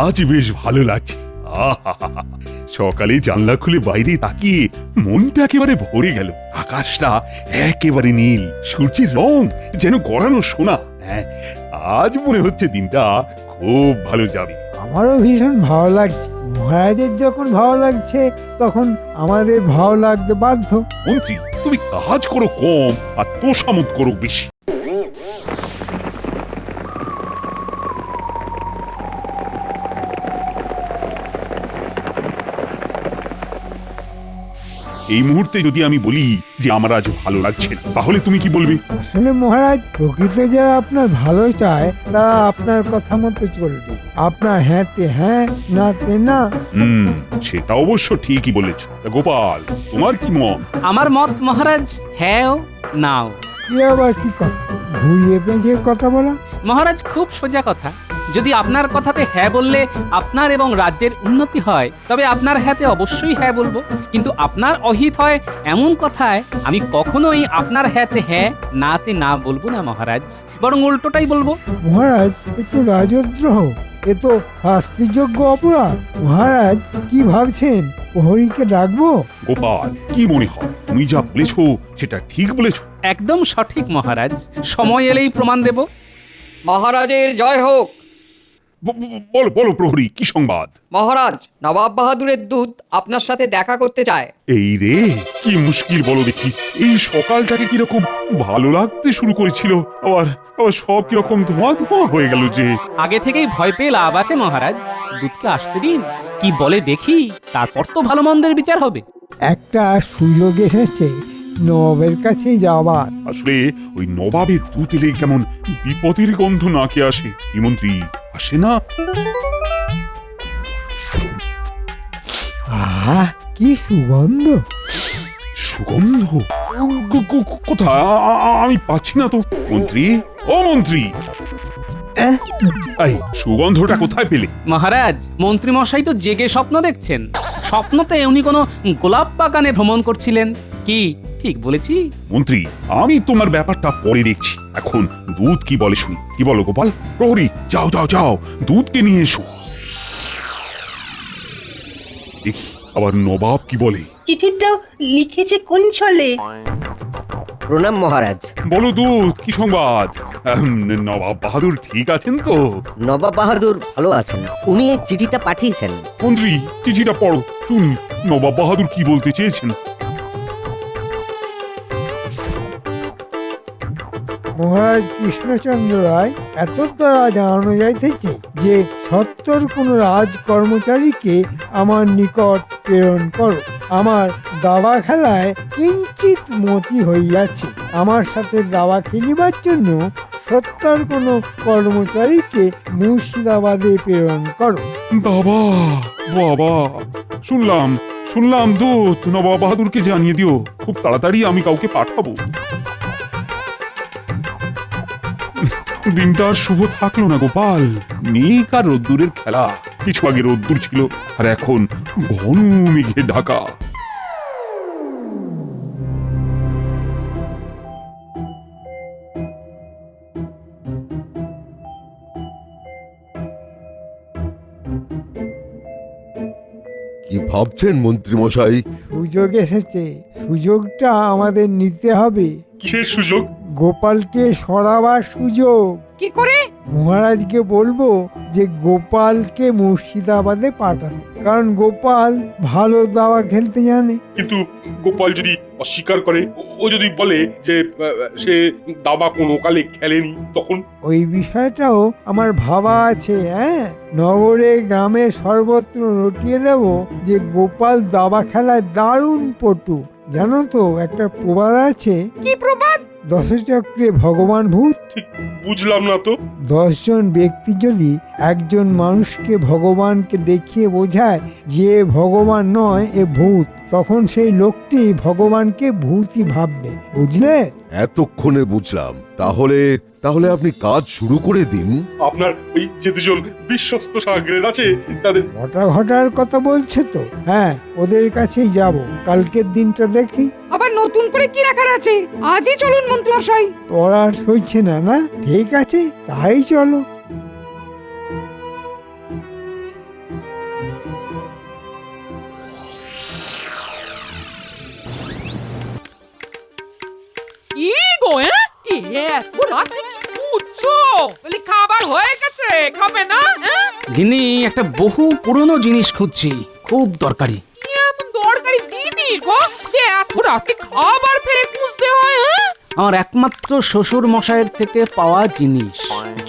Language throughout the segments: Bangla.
আজ বেশ ভালো লাগছে। আহাহাহা। সকালে জানলা খুলে বাইরে তাকিয়ে মনটা একেবারে ভরে গেল। আকাশটা একেবারে নীল, সূর্যের রং যেন গড়ানো সোনা। হ্যাঁ, আজ মনে হচ্ছে দিনটা খুব ভালো যাবে। আমারও ভীষণ ভালো লাগছে। মহারাজের যখন ভালো লাগছে তখন আমাদের ভালো লাগতে বাধ্য। মন্ত্রী, তুমি কাজ করো কম আর তোষামত করো বেশি। এই মুহূর্তে যদি আমি বলি যে আমার আজ ভালো লাগছে না, তাহলে তুমি কি বলবে? আসলে মহারাজ, প্রকৃত যারা আপনার ভালো চায় তারা আপনার কথা মতো চলবে। আপনার হ্যাঁতে হ্যাঁ, নাতে না। সেটা অবশ্য ঠিকই বলেছ। তা গোপাল, তোমার কি মত? আমার মত মহারাজ, হ্যাঁও নাও। এ আবার কি কথা? ঘুরিয়ে পেঁচিয়ে কথা বলা। মহারাজ, খুব সোজা কথা। যদি আপনার কথাতে হ্যাঁ বললে আপনার এবং রাজ্যের উন্নতি হয়, তবে আপনার হ্যাঁতে অবশ্যই হ্যাঁ বলবো। কিন্তু আপনার অহিত হয় এমন কথায় আমি কখনোই আপনার হ্যাঁতে হ্যাঁ, নাতে না বলবো না মহারাজ, বরং উল্টোটাই বলবো। মহারাজ, এ তো রাজদ্রোহ, এ তো শাস্তিযোগ্য অপরাধ। মহারাজ কি ভাবছেন? প্রহরীকে ডাকবো? গোপাল, কি মনে হয় তুমি যা বলেছো সেটা ঠিক বলেছো? একদম সঠিক মহারাজ, সময় এলেই প্রমাণ দেব। মহারাজের জয় হোক। বলো বলো প্রহরী, কি সংবাদ? মহারাজ, নবাব বাহাদুরের দূত আপনার সাথে দেখা করতে চায়। এই রে, কি মুশকিল বলো দেখি। এই সকালটাকে কিরকম ভালো লাগতে শুরু করেছিল, আবার আবার সব কিরকম ধোঁয়া ধোঁয়া হয়ে গেল যে। আগে থেকেই ভয় পেয়ে লাভ আছে মহারাজ, দুধকে আসতে দিন, কি বলে দেখি, তারপর তো ভালো মন্দের বিচার হবে। একটা সুযোগ এসেছে নবাবের কাছে যাবার। আসলে ওই নবাবের দুধ এলে কেমন বিপদের গন্ধ নাকে আসে। কি মন্ত্রী, আসে না? আহ, কি সুগন্ধ! সুগন্ধ? কোথায়? আমি পাচ্ছি না তো। মন্ত্রী, ও মন্ত্রী, এই সুগন্ধটা কোথায় পেলে? মহারাজ, মন্ত্রী মশাই তো জেগে স্বপ্ন দেখছেন। স্বপ্নতে উনি কোনো গোলাপ বাগানে ভ্রমণ করছিলেন। কি ঠিক বলেছি? মন্ত্রী, আমি তোমার ব্যাপারটা পরে দেখছি। এখন দুধ কি বলে শুনি। কি বলো গোপাল? প্রহরী, যাও যাও যাও, দুধকে নিয়ে এসো। দেখি আবার নবাব কি বলে। চিঠিটা লিখেছে কোন ছলে? প্রণাম মহারাজ। বলো দুধ, কি সংবাদ? নবাব বাহাদুর ঠিক আছেন তো? নবাব বাহাদুর ভালো আছেন। উনি এই চিঠিটা পাঠিয়েছেন। মন্ত্রী, চিঠিটা পড়ো, শুনি নবাব বাহাদুর কি বলতে চেয়েছেন। মহারাজ কৃষ্ণচন্দ্র রায় এত দ্বারা জানানো যাইতেছে যে সত্তর কোন রাজ কর্মচারীকে আমার নিকট প্রেরণ করো। আমার দাবা খেলায় কিঞ্চিত মতি হইয়াছে। আমার সাথে দাবা খেলিবার জন্য সত্তর কোন কর্মচারীকে মুর্শিদাবাদে প্রেরণ করো। বাবা বাবা, শুনলাম শুনলাম দুধ, নবাব বাহাদুরকে জানিয়ে দিও খুব তাড়াতাড়ি আমি কাউকে পাঠাবো। দিনটা আর শুভ থাকলো না গোপাল। মেঘ আর রোদ্দুরের খেলা। কিছু আগে রোদ্দুর ছিল আর এখন ঘন মেঘে ঢাকা। কি ভাবছেন মন্ত্রী মশাই? সুযোগ এসেছে, সুযোগটা আমাদের নিতে হবে। কিসের সুযোগ? গোপালকে সরাবার সুযোগ। কি করে? মহারাজকে বলবো যে গোপালকে মুর্শিদাবাদে পাঠাতে, কারণ গোপাল ভালো দাবা খেলতে জানে। কিন্তু গোপাল যদি অস্বীকার করে, ও যদি বলে যে সে দাবা কোনো কালে খেলেনি, তখন? ওই বিষয়টাও আমার ভাবা আছে। হ্যাঁ, নগরে গ্রামে সর্বত্র রটিয়ে দেব যে গোপাল দাবা খেলায় দারুণ পটু। জানো তো, একটা প্রবাদ আছে। কি প্রবাদ? দশচক্রে ভগবান ভূত। ঠিক বুঝলাম না তো। 10 জন ব্যক্তি যদি একজন মানুষকে ভগবানকে দেখিয়ে বোঝায় যে ভগবান নয়, এ ভূত, তখন সেই লোকটি ভগবানকে ভূতই ভাববে। বুঝলে? এতক্ষণে বুঝলাম। তাহলে তাহলে আপনি কাজ শুরু করে দিন। আপনার ওই যে দুজন বিশ্বস্ত সাগরেদ আছে তাদের ঘটা ঘটার কথা বলছে তো? হ্যাঁ, ওদের কাছেই যাব। কালকের দিনটা দেখি। আবার নতুন করে কি রাখার আছে? আজই চলুন মন্ত্রী মশাই। তোর আর সইছে না, না? ঠিক আছে, তাই চলো। হবে না? হ্যাঁ? গিন্নি একটা বহু পুরনো জিনিস খুঁজছি, খুব দরকারি। কি এমন দরকারি জিনিস গো যে এত রাতে খাবার ফেলে খুঁজতে হয়? হ্যাঁ? আমার একমাত্র শ্বশুর মশাইয়ের থেকে পাওয়া জিনিস,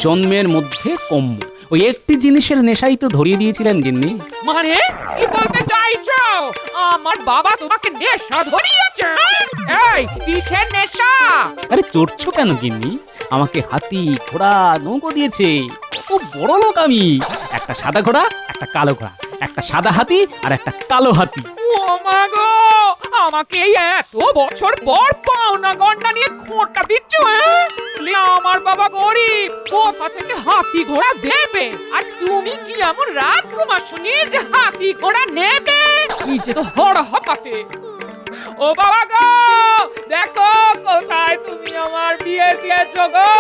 জন্মের মধ্যে কম্য। ওই একটি জিনিসের নেশাই তো ধরিয়ে দিয়েছিলেন গিন্নি। মানে কি বলতে চাইছো? আমার বাবা তোমাকে নেশা ধরিয়েছে? এই কিসের নেশা? আরে চড়ছো কেন গিন্নি? আমাকে হাতি, ঘোড়া, নৌকো দিয়েছে। খুব বড় লোক আমি। একটা সাদা ঘোড়া, একটা কালো ঘোড়া, একটা সাদা হাতি আর একটা কালো হাতি। ও মা গো, আমাকে এই এত বছর পর পাওনা গন্ডা নিয়ে খোঁটা দিচ্ছ? হ্যাঁ? বলি আমার বাবা গরিব, কোথা থেকে হাতি ঘোড়া দেবে? আর তুমি কি এমন রাজকুমার শুনি যে হাতি ঘোড়া নেবে? নিজে তো হড় হপাতে। ও বাবা গো, দেখো কোথায় তুমি আমার বিয়ে দিয়েছো গো।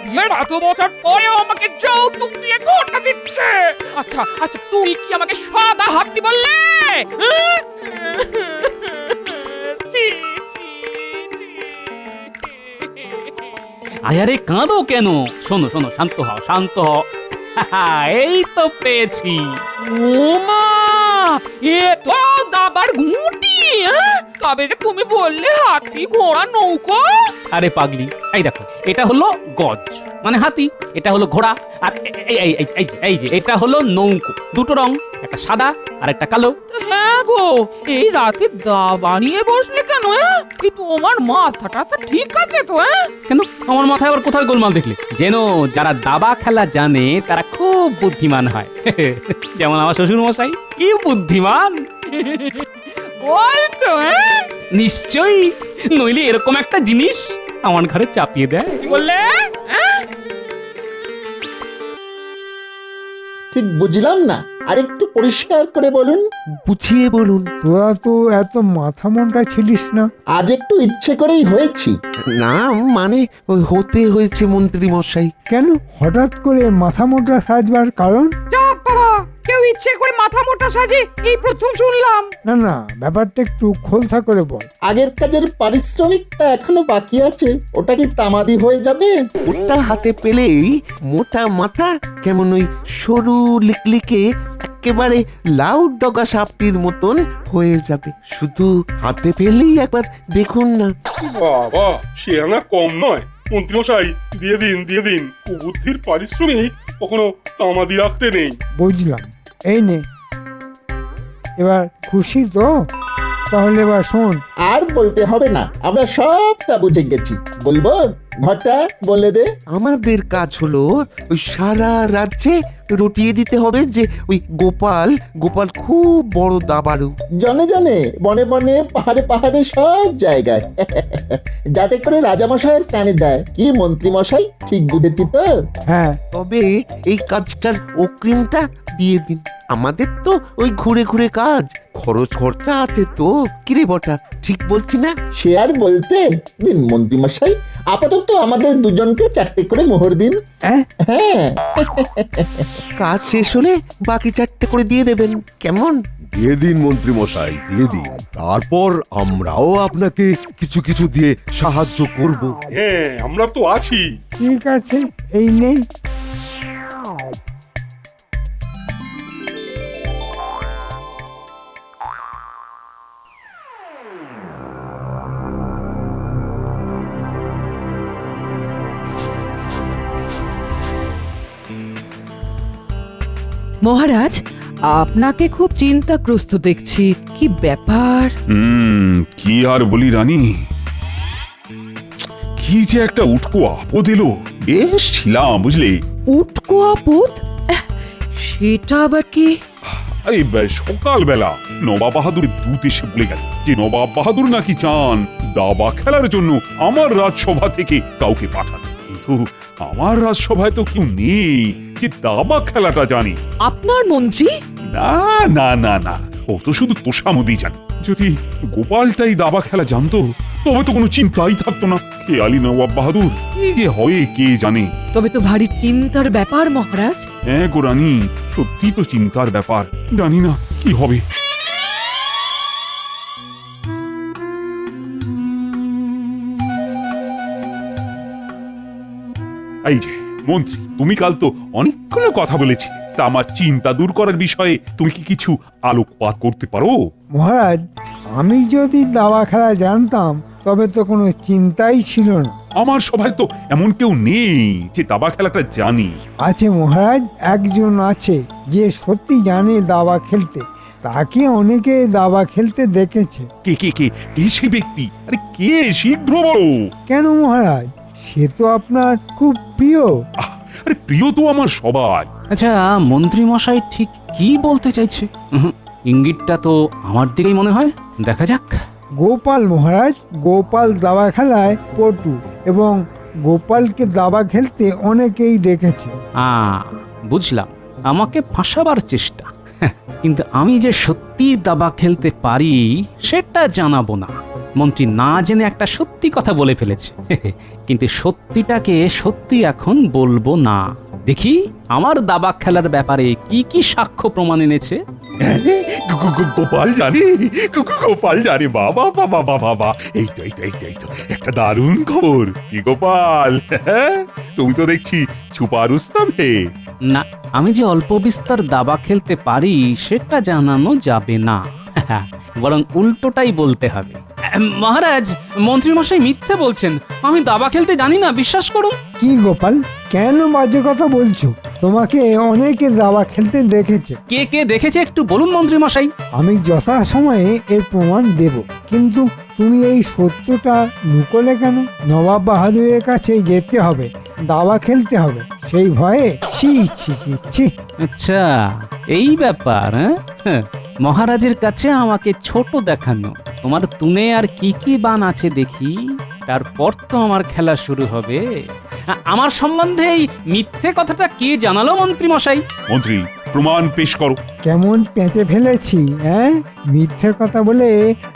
বিয়ের এত বছর পরেও আমাকে যৌতুক দিয়ে ঘোড়া দিচ্ছে। আচ্ছা আচ্ছা, তুমি কি আমাকে সাদা হাতি বললে? হ্যাঁ? ছি, ছি, ছি। আরে কাঁদো কেন? শোনো শোনো, শান্ত হও, শান্ত হও। এই তো পেয়েছি। ও মা, এ তো দাবার ঘুঁটি। হ্যাঁ? তবে যে তুমি বললে হাতি ঘোড়া নৌকো। আরে পাগলি, এই দেখো, এটা হলো গজ মানে হাতি, এটা হলো ঘোড়া, আর এই যে এটা হলো নৌকো। দুটো রং, একটা সাদা আর একটা কালো। হ্যাঁ গো, এই রাতে দাবা নিয়ে বসলে কেন? হ্যাঁ? এই তোমার মাথাটা তো ঠিক আছে তো? হ্যাঁ? কেন আমার মাথায় আবার কোথায় গোলমাল দেখলে? যেন যারা দাবা খেলা জানে তারা খুব বুদ্ধিমান হয়। যেমন আমার শ্বশুর মশাই, কি বুদ্ধিমান। বলছো? হ্যাঁ? নিশ্চয়ই, নইলে এরকম একটা জিনিস আমার ঘরে চাপিয়ে দেয়। কি বললে? হ্যাঁ? ঠিক বুঝলাম না, আরেকটু পরিষ্কার করে বলুন। বুঝিয়ে বলুন। তোরা তো এত মাথা মনটা ছিলিস না। আজ একটু ইচ্ছে করেই হয়েছি। না মানে ওই হতে হয়েছে মন্ত্রী মশাই। কেন হঠাৎ করে মাথা মোটা সাজবার কারণ? চাপ বাবা, কেউ ইচ্ছে করে মাথা মোটা সাজে এই প্রথম শুনলাম। না না, ব্যাপারটা একটু খোলসা করে বল। আগের কাজের পারিশ্রমিকটা এখনো বাকি আছে, ওটা কি তামাদি হয়ে যাবে? ওটা হাতে পেলেই মোটা মাথা কেমন ওই সরু লিকলিকে একেবারে লাউ ডগা সাপটির মতন হয়ে যাবে। শুধু হাতে পেলেই একবার দেখুন না। বাবা, সে আনা কম নয়। মন্ত্রীমশাই, দিয়ে দিন দিয়ে দিন। কুবুদ্ধির পারিশ্রমিক কখনো তামাদি রাখতে নেই। বুঝলাম, এই নে। এবার খুশি তো? তাহলে এবার শোন। আর বলতে হবে না, আমরা সবটা বুঝে গেছি। বলবো? ঘরটা বলে দে। আমাদের কাজ হলো ওই সারা রাজ্যে রটিয়ে দিতে হবে যে ওই গোপাল গোপাল খুব বড় দাবাড়ু। জনে জনে, বনে বনে, পাহাড়ে পাহাড়ে, সব জায়গায়। যাতে করে রাজামশাইয়ের কানে যায়। কি মন্ত্রী মশাই, ঠিক বুঝেছি তো? হ্যাঁ, তবে এই কাজটার অগ্রিমটা দিয়ে দিন। আমাদের তো ওই ঘুরে ঘুরে কাজ, খরচ খরচা আছে তো। কিরে বটা, ঠিক বলছি না? সে আর বলতে। দিন মন্ত্রী মশাই, আপাতত আমাদের দুজনকে 4টে করে মোহর দিন। হ্যাঁ? হ্যাঁ, কাজ শেষ হলে বাকি 4টে করে দিয়ে দেবেন, কেমন? দিয়ে দিন মন্ত্রী মশাই, দিয়ে দিন। তারপর আমরাও আপনাকে কিছু কিছু দিয়ে সাহায্য করব। হ্যাঁ, আমরা তো আছি। ঠিক আছে, এই নেই। মহারাজ, আপনাকে খুব চিন্তাগ্রস্ত দেখছি। কি ব্যাপার? কি আর বলি রানী, কি যে একটা উটকো আপদ এলো। বেশ ছিলাম বুঝলে। উটকো আপদ? সেটা আবার কি? এই সকালবেলা নবাব বাহাদুরের দূত এসে বলে গেল যে নবাব বাহাদুর নাকি চান দাবা খেলার জন্য আমার রাজসভা থেকে কাউকে পাঠাতে। কিন্তু আমার রাজসভায় তো কেউ নেই যে দাবা খেলাটা জানি। আপনার মন্ত্রী? না না না না, ও তো শুধু তোষামদি জানে। যদি গোপালটাই দাবা খেলা জানতো তবে তো কোনো চিন্তাই থাকতো না। খেয়ালি নবাব বাহাদুর কি যে হয় কে জানে। তবে তো ভারী চিন্তার ব্যাপার মহারাজ। হ্যাঁ গো রানী, সত্যি তো চিন্তার ব্যাপার। জানি না কি হবে। এই যে মন্ত্রী, তুমি কাল তো অনেকগুলো কথা বলেছি, তা আমার চিন্তা দূর করার বিষয়ে তুমি কি কিছু আলোকপাত করতে পারো? মহারাজ, আমি যদি দাবা খেলা জানতাম তবে তো কোনো চিন্তাই ছিল না। আমার সভায় তো এমন কেউ নেই যে দাবা খেলাটা জানি। আছে মহারাজ, একজন আছে যে সত্যি জানে দাবা খেলতে। তাকে অনেকে দাবা খেলতে দেখেছে। কে কে কে কে সে ব্যক্তি? আরে কে, শীঘ্র বলো। কেন মহারাজ, সে তো আপনার খুব প্রিয়। আরে প্রিয় তো আমার সবাই। আচ্ছা, মন্ত্রী মশাই ঠিক কি বলতে চাইছে? ইঙ্গিতটা তো আমার দিকেই মনে হয়। দেখা যাক। গোপাল মহারাজ, গোপাল দাবা খেলায় পটু এবং গোপালকে দাবা খেলতে অনেকেই দেখেছে। বুঝলাম, আমাকে ফাঁসাবার চেষ্টা। কিন্তু আমি যে সত্যি দাবা খেলতে পারি সেটা জানাবো না। মন্ত্রী না জেনে একটা সত্যি কথা বলে ফেলেছে, কিন্তু সত্যিটাকে সত্যি এখন বলবো না। দেখি আমার দাবা খেলার ব্যাপারে কি কি সাক্ষ্য প্রমাণ এনেছে। গোপাল জানে, গোপাল জানে, বাবা বাবা বাবা বাবা, এই তো এই তো এই তো এই তো একটা দারুণ খবর। কি গোপাল, তুমি তো দেখছি ছুপা রুস্তাম হে। না, আমি যে অল্প বিস্তর দাবা খেলতে পারি সেটা জানানো যাবে না, বরং উল্টোটাই বলতে হবে। মহারাজ, মন্ত্রীমশাই মিথ্যে বলছেন। আমি দাবা খেলতে জানি না, বিশ্বাস করুন। কি গোপাল, কেন বাজে কথা বলছো? তোমাকে অনেকে দাবা খেলতে দেখেছে। কে কে দেখেছে একটু বলুন মন্ত্রীমশাই। আমি যথাসময়ে এর প্রমাণ দেব, কিন্তু তুমি এই সত্যটা লুকোলে কেন? নবাব বাহাদুরের কাছে যেতে হবে, দাবা খেলতে হবে, সেই ভয়ে। ছি ছি ছি ছি। আচ্ছা, এই ব্যাপার। হ্যাঁ, মহারাজের কাছে আমাকে ছোট দেখানো। তোমার তুনে আর কি কি বান আছে দেখি, তারপর তো আমার খেলা শুরু হবে। আমার সম্বন্ধে এই মিথ্যে কথাটা কে জানালো মন্ত্রী মশাই? মন্ত্রী, প্রমাণ পেশ করো। কেমন পেঁচে ফেলেছি, হ্যাঁ? মিথ্যে কথা বলে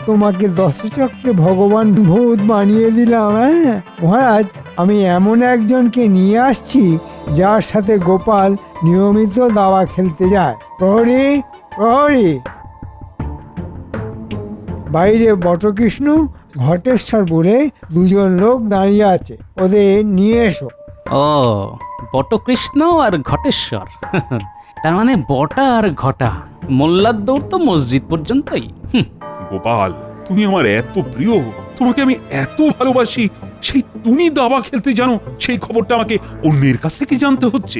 তোমাকে দশচক্রে ভগবান ভূত বানিয়ে দিলাম। হ্যাঁ মহারাজ, আমি এমন একজনকে নিয়ে আসছি যার সাথে গোপাল নিয়মিত দাবা খেলতে যায়। প্রহরী, প্রহরী। বাইরে বটকৃষ্ণ, ঘটেশ্বর বলে দুজন লোক দাঁড়িয়ে আছে, ওদের নিয়ে এসো। ও, বটকৃষ্ণ আর ঘটেশ্বর। তার মানে বটা আর ঘটা। মোল্লার দৌড় তো মসজিদ পর্যন্তই। গোপাল, তুমি আমার এত প্রিয়, তোমাকে আমি এত ভালোবাসি, সেই তুমি দাবা খেলতে জানো, সেই খবরটা আমাকে অন্যের কাছ থেকে জানতে হচ্ছে।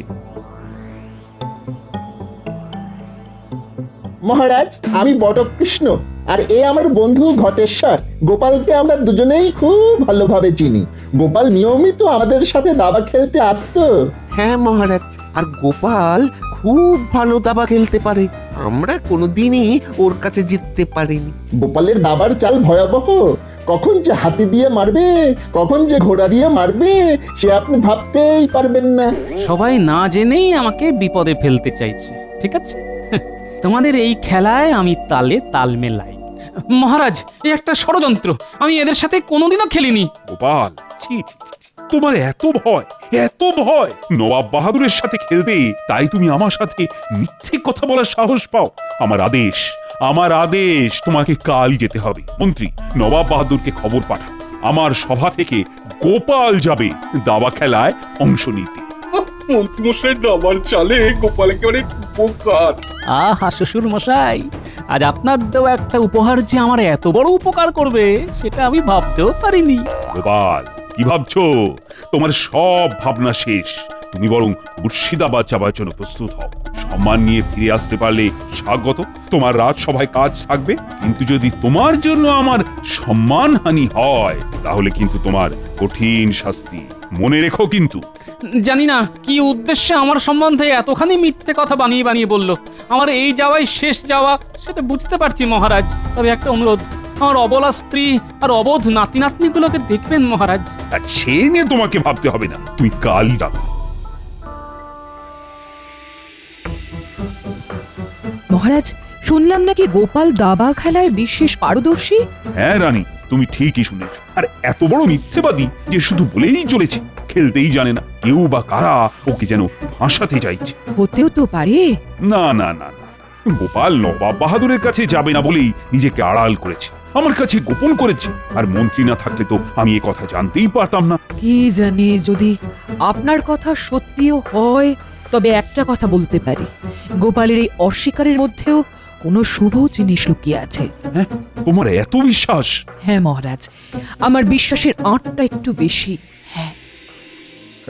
মহারাজ, আমি বটকৃষ্ণ, আর এ আমার বন্ধু ঘটেশ্বর। গোপালকে আমরা দুজনেই খুব ভালোভাবে চিনি। গোপাল নিয়মিত আমাদের সাথে দাবা খেলতে আসতো। হ্যাঁ মহারাজ, আর গোপাল খুব ভালো দাবা খেলতে পারে। আমরা কোনোদিনই ওর কাছে জিততে পারিনি। গোপালের দাবার চাল ভয়াবহ। কখন যে হাতি দিয়ে মারবে, কখন যে ঘোড়া দিয়ে মারবে, সে আপনি ভাবতেই পারবেন না। সবাই না জেনেই আমাকে বিপদে ফেলতে চাইছে। ঠিক আছে, তোমাদের এই খেলায় আমি তালে তাল মেলাই। মহারাজ, এই একটা ষড়যন্ত্র। আমি এদের সাথে কোনোদিনও খেলিনি। গোপাল, ছি ছি ছি ছি, তোমার এত ভয়, এত ভয় নবাব বাহাদুরের সাথে খেলতে, তাই তুমি আমার সাথে মিথ্যে কথা বলার সাহস পাও? আমার আদেশ, আমার আদেশ, তোমাকে কালই যেতে হবে। মন্ত্রী, নবাব বাহাদুরকে খবর পাঠাও, আমার সভা থেকে গোপাল যাবে দাবা খেলায় অংশ নিতে। মন্ত্রীমশাই দাবার চালে গোপাল একেবারে উপকার। আহা শ্বশুর মশাই, আজ আপনার দেওয়া একটা উপহার যে আমার এত বড় উপকার করবে সেটা আমি ভাবতেও পারিনি। গোপাল, কি ভাবছো? তোমার সব ভাবনা শেষ। তুমি বরং মুর্শিদাবাদ যাবার জন্য প্রস্তুত হও। সম্মান নিয়ে ফিরে আসতে পারলে স্বাগত, তোমার রাজসভায় কাজ থাকবে। কিন্তু যদি তোমার জন্য আমার সম্মানহানি হয়, তাহলে কিন্তু তোমার কঠিন শাস্তি। মনে রেখো কিন্তু। জানি না কি উদ্দেশ্যে আমার সম্বন্ধে এতখানি মিথ্যে কথা বানিয়ে বানিয়ে বলল। আমার এই যাওয়াই শেষ যাওয়া সেটা বুঝতে পারছি মহারাজ। তবে একটা অনুরোধ, আমার অবলা স্ত্রী আর অবোধ নাতি নাতনিগুলোকে দেখবেন মহারাজ। আর সে নিয়ে তোমাকে ভাবতে হবে না, তুমি কালই যাবে। মহারাজ, শুনলাম নাকি গোপাল দাবা খেলায় বিশেষ পারদর্শী। হ্যাঁ রানী, তুমি ঠিকই শুনেছ। আর এত বড় মিথ্যেবাদী যে শুধু বলেই চলেছে, খেলতেই জানে না। কেউ বা কারা ওকে যেন ফাঁসাতে চাইছে। হতেও তো পারে। না না না না, গোপাল নবাব বাহাদুরের কাছে যাবে না বলেই নিজেকে আড়াল করেছে। আমার কাছে গোপন করেছে। আর মন্ত্রী না থাকলে তো আমি এ কথা জানতেই পারতাম না। কি জানি, যদি আপনার কথা সত্যিও হয় তবে একটা কথা বলতে পারি, গোপালের এই অস্বীকারের মধ্যেও কোনো শুভ জিনিস লুকিয়ে আছে। হ্যাঁ, তোমার এত বিশ্বাস? হ্যাঁ মহারাজ, আমার বিশ্বাসের আঁটটা একটু বেশি। হ্যাঁ,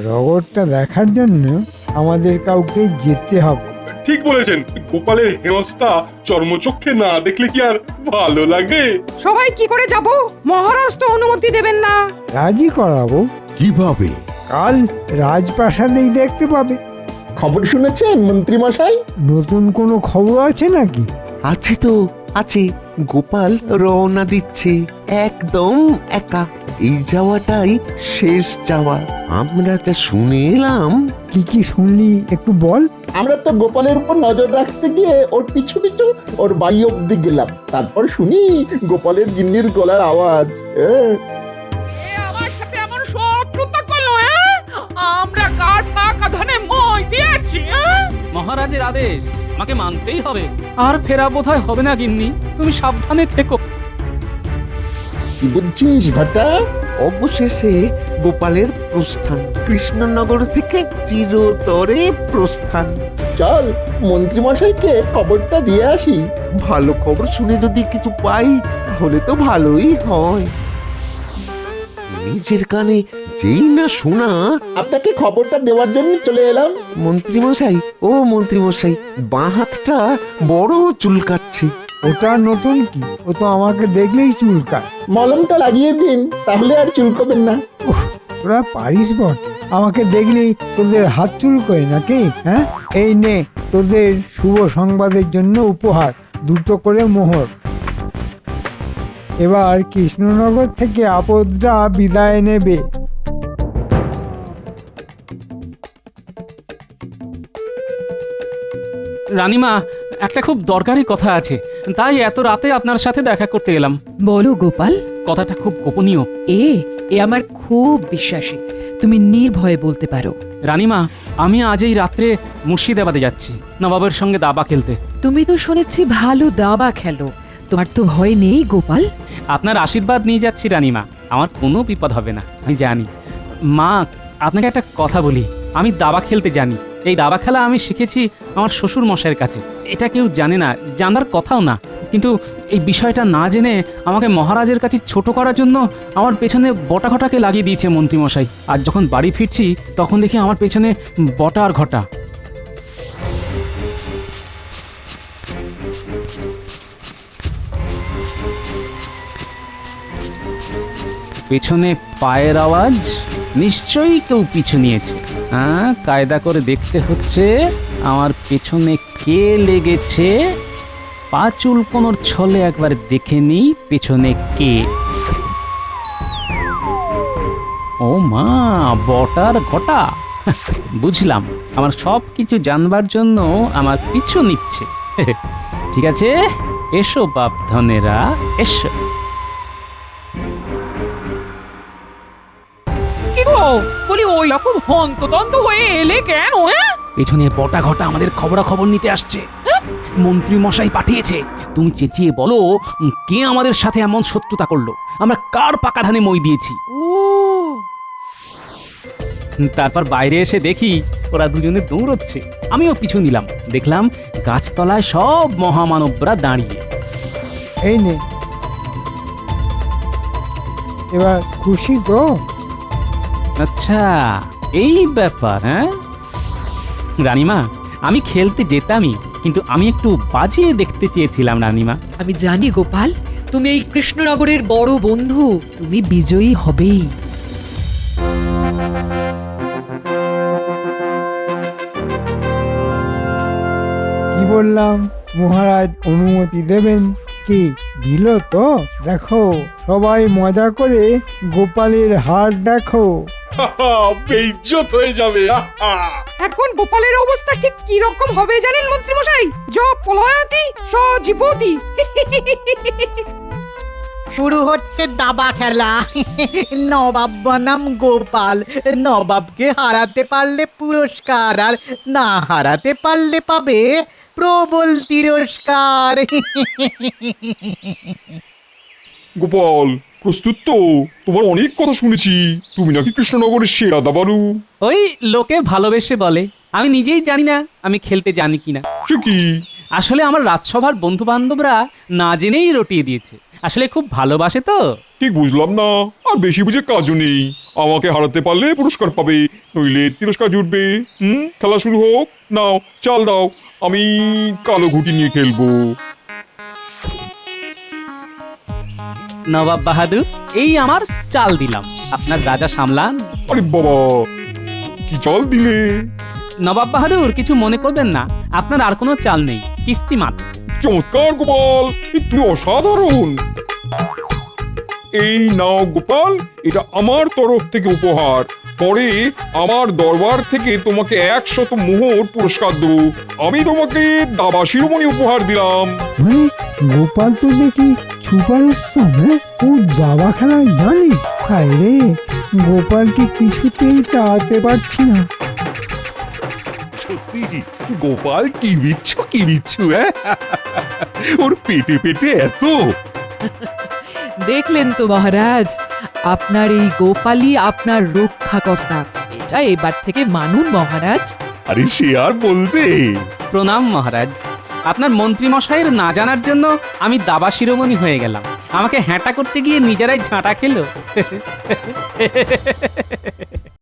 রগরটা দেখার জন্য আমাদের কাউকে যেতে হবে। ঠিক বলেছেন, গোপালের হেনস্থা চর্মচক্ষে না দেখলে কি আর ভালো লাগে? সবাই কি করে যাব? মহারাজ তো অনুমতি দেবেন না। রাজি করাবো। কিভাবে? কাল রাজপ্রাসাদেই দেখতে পাবে। খবর শুনেছেন মন্ত্রী মশাই? নতুন কোনো খবর আছে নাকি? আছে তো আছে, গোপাল রওনা দিচ্ছে একদম একা। এই যাওয়াটাই শেষ যাওয়া। আমরা যা শুনে এলাম। কি কি শুনলি একটু বল। আমরা তো গোপালের উপর নজর রাখতে গিয়ে ওর পিছু পিছু ওর বাড়ি অব্দি গেলাম। তারপর শুনি গোপালের গিন্নির গলার আওয়াজ। আমার সাথে এমন শত্রুতা করলো, হ্যাঁ? আমরা কার পাকা ধানে মই দিয়েছি, হ্যাঁ? মহারাজের আদেশ আমাকে মানতেই হবে। আর ফেরা বোধহয় হবে না গিন্নি, তুমি সাবধানে থেকো। কি বুঝছিস ঘটা? অবশেষে গোপালের প্রস্থান, কৃষ্ণনগর থেকে চিরতরে প্রস্থান। চল মন্ত্রী মশাইকে খবরটা দিয়ে আসি। ভালো খবর শুনে যদি কিছু পাই তাহলে তো ভালোই হয়। নিজের কানে যেই না শোনা। আপনাকে খবরটা দেওয়ার জন্য চলে এলাম। মন্ত্রীমশাই, ও মন্ত্রীমশাই, বাঁ হাতটা বড় চুলকাচ্ছে। ওটা নতুন কি? ও তো আমাকে দেখলেই চুলকায়। মলমটা লাগিয়ে দিন, তাহলে আর চুলকবেন না। তোরা পারিস বটে, আমাকে দেখলেই তোদের হাত চুলকোয় নাকি? হ্যাঁ, এই নে তোদের শুভ সংবাদের জন্য উপহার, 2টো করে মোহর। এবার কৃষ্ণনগর থেকে আপদরা বিদায় নেবে। রানীমা, একটা খুব দরকারি কথা আছে, তাই এত রাতে আপনার সাথে দেখা করতে এলাম। বলো গোপাল। কথাটা খুব গোপনীয়। এ আমার খুব বিশ্বাসী, তুমি নির্ভয়ে বলতে পারো। রানীমা, আমি আজ এই রাত্রে মুর্শিদাবাদে যাচ্ছি নবাবের সঙ্গে দাবা খেলতে। তুমি তো শুনেছি ভালো দাবা খেলো, তোমার তো ভয় নেই গোপাল? আপনার আশীর্বাদ নিয়ে যাচ্ছি রানীমা, আমার কোনো বিপদ হবে না, আমি জানি। মা, আপনাকে একটা কথা বলি, আমি দাবা খেলতে জানি। এই দাবা খেলা আমি শিখেছি আমার শ্বশুর মশাইয়ের কাছে। এটা কেউ জানে না, জানার কথাও না। কিন্তু এই বিষয়টা না জেনে আমাকে মহারাজের কাছে ছোট করার জন্য আমার পেছনে বটা ঘটাকে লাগিয়ে দিয়েছে মন্ত্রীমশাই। আর যখন বাড়ি ফিরছি তখন দেখি আমার পেছনে বটা আর ঘটা। পেছনে পায়ের আওয়াজ, নিশ্চয়ই কেউ পিছু নিয়েছে। হ্যাঁ, কায়দা করে দেখতে হচ্ছে আমার পেছনে কে লেগেছে। পা চুলকোনোর ছলে একবার দেখে নিই পেছনে কে। ও মা, বটার ঘটা। বুঝলাম, আমার সব কিছু জানবার জন্য আমার পিছু নিচ্ছে। ঠিক আছে, এসো বাপ ধনেরা, এসো। কি গো, বলি ওই রকম হন্তদন্ত হয়ে এলে কেন, হ্যাঁ? পেছনে বটা ঘটা আমাদের খবরাখবর নিতে আসছে। মন্ত্রী মশাই পাঠিয়েছে। তুমি চেঁচিয়ে বলো কে আমাদের সাথে এমন শত্রুতা করলো, আমরা কার পাকা ধানে মই দিয়েছি। ও, তারপর বাইরে এসে দেখি ওরা দুজনে দৌড়চ্ছে, আমিও পিছু নিলাম। দেখলাম গাছতলায় সব মহামানবরা দাঁড়িয়ে। এই নে, এবার খুশি তো? আচ্ছা, এই ব্যাপার। হ্যাঁ রানীমা, আমি খেলতে যেতামই, কিন্তু আমি একটু বাজিয়ে দেখতে চেয়েছিলাম রানীমা। আমি জানি গোপাল, তুমি এই কৃষ্ণনগরের বড় বন্ধু, তুমি বিজয়ী হবেই। কি বললাম, মহারাজ অনুমতি দেবেন? কি দিল তো? দেখো, সবাই মজা করে গোপালের হার দেখো। বেইজ্জত হয়ে যাবে। এখন গোপালের অবস্থা ঠিক কি রকম হবে জানেন মন্ত্রী মশাই? জ পলায়তি সজীবতি। শুরু হচ্ছে দাবা খেলা। নবাব বনাম গোপাল। নবাবকে হারাতে পারলে পুরস্কার, আর না হারাতে পারলে পাবে প্রবল তিরস্কার। গোপাল প্রস্তুত তো? তোমার অনেক কথা শুনেছি, তুমি নাকি কৃষ্ণনগরের সেরা দাবারু। ওই লোকে ভালোবেসে বলে, আমি নিজেই জানি না আমি খেলতে জানি কিনা। সে কি? আসলে আমার রাজসভার বন্ধু বান্ধবরা না জেনেই রটিয়ে দিয়েছে। আসলে খুব ভালোবাসে তো। ঠিক বুঝলাম না, আর বেশি বুঝে কাজও নেই। আমাকে হারাতে পারলে পুরস্কার পাবে, নইলে তিরস্কার জুটবে। খেলা শুরু হোক। নাও চাল দাও, আমি কালো ঘুটি নিয়ে খেলবো। নবাব বাহাদুর, এই আমার চাল দিলাম, আপনার রাজা সামলান। আরে বাবা, কি চাল দিলে? নবাব বাহাদুর কিছু মনে করবেন না, আপনার আর কোনো চাল নেই, কিস্তি মাত্র। চমৎকার গোপাল, তুমি অসাধারণ। এই নাও গোপাল, এটা আমার তরফ থেকে উপহার। পরে আমার দরবার থেকে তোমাকে 100 মোহর পুরস্কার দেবো। আমি তোমাকে দাবা শিরোমণি উপহার দিলাম। মানে গোপাল তো দেখি ছুপারস্তম, হ্যাঁ? ও দাবা খেলায় জানে। হায় রে, গোপালকে কিছুতেই তাড়াতে পারছি না। সত্যি গোপাল কি বিচ্ছু, হ্যাঁ? ওর পেটে পেটে এত। দেখলেন তো মহারাজ, আপনার এই গোপালই আপনার রক্ষাকর্তা। এটা এবার থেকে মানুন মহারাজ। আরে সে আর বলতে। প্রণাম মহারাজ। আপনার মন্ত্রী মশাইয়ের না জানার জন্য আমি দাবা শিরোমণি হয়ে গেলাম। আমাকে হ্যাঁটা করতে গিয়ে নিজেরাই ঝাঁটা খেলো।